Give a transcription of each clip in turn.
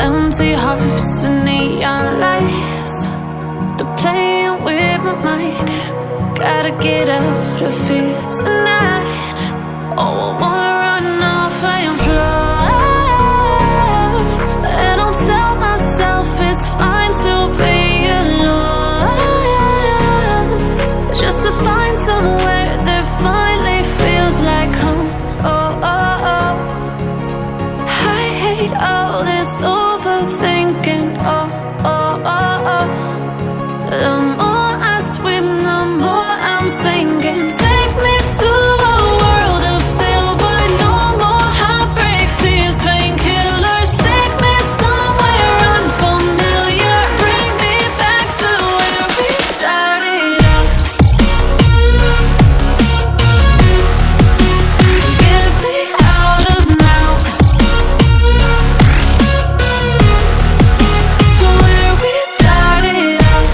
Empty hearts and neon lights, they're playing with my mind. Gotta get out of here tonight. Oh, I wanna run off and fly, and I'll tell myself it's fine to be alone, just to find somewhere that finally feels like home. Oh, oh, oh. I hate all this overthinking. Oh, oh, oh, oh. The more I swim, the more I'm sinking. Take me to a world of silver. No more heartbreaks, tears, painkillers. Take me somewhere unfamiliar. Bring me back to where we started out. Get me out of now, to where we started out.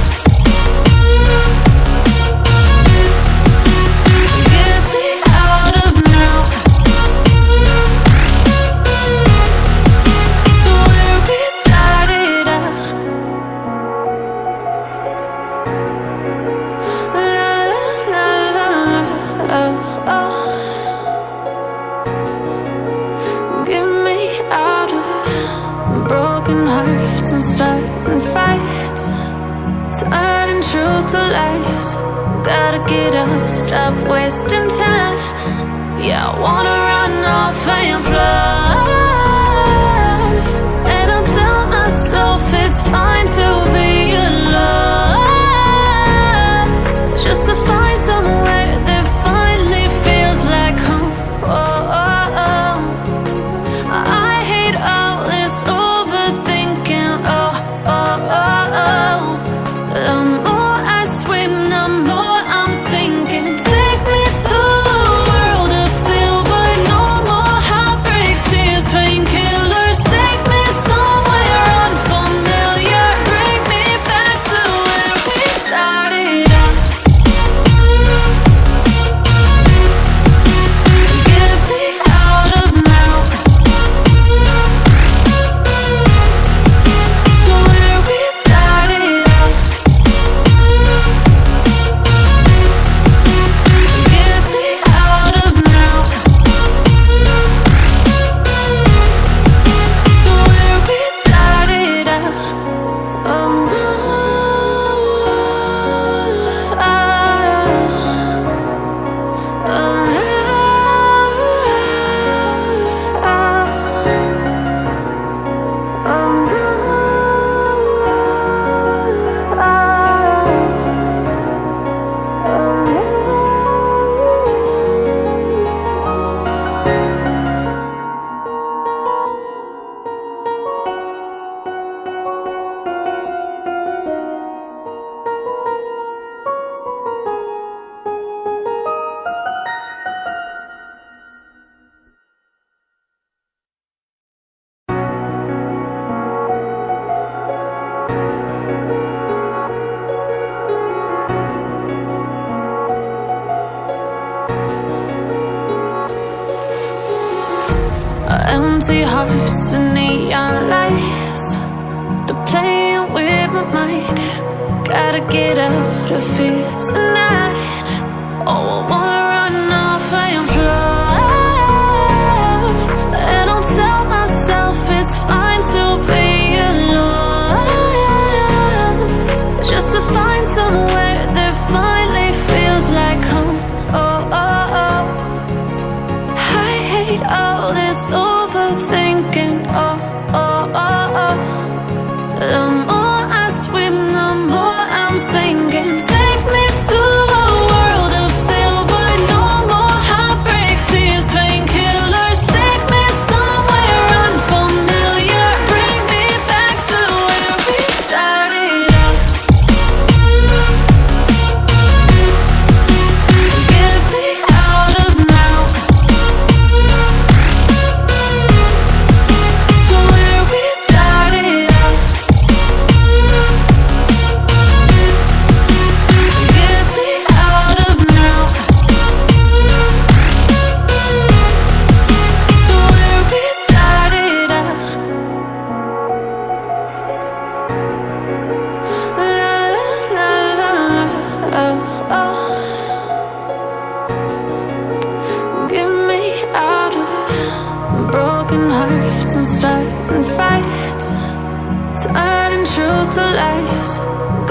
Get me out of now, to where we started out. La la la la la, oh, oh. Get me out of broken hearts and starting fights, turning truth to lies. Gotta get up, stop wasting time. Yeah, I wanna run off and fly, and I'll tell myself it's fine to be alone, just to find somewhere that finally feels like home. Oh, oh, oh. I hate all this overthinking. Oh, oh, oh, oh. The more I swim, the more I'm sinking. Take me to a world of silver. No more heartbreaks, tears, painkillers. Take me somewhere unfamiliar. Bring me back to where we started out. Get me out of now, to where we started out. Get me out of now, to where we started out. Oh no, empty hearts and neon lights, they're playing with my mind. Gotta get out of here tonight. Oh, I wanna run off and fly, and I'll tell myself it's fine to be alone, just to find somewhere that finally feels like home. Oh, oh, oh. I hate all this overthinking. Oh, oh, oh, oh. The more I swim, the more I'm sinking. Take me to a world of silver. No more heartbreaks, tears, painkillers. Take me somewhere unfamiliar. Bring me back to where we started out. Get me out of now, hurts and starting fights, turning truth to lies.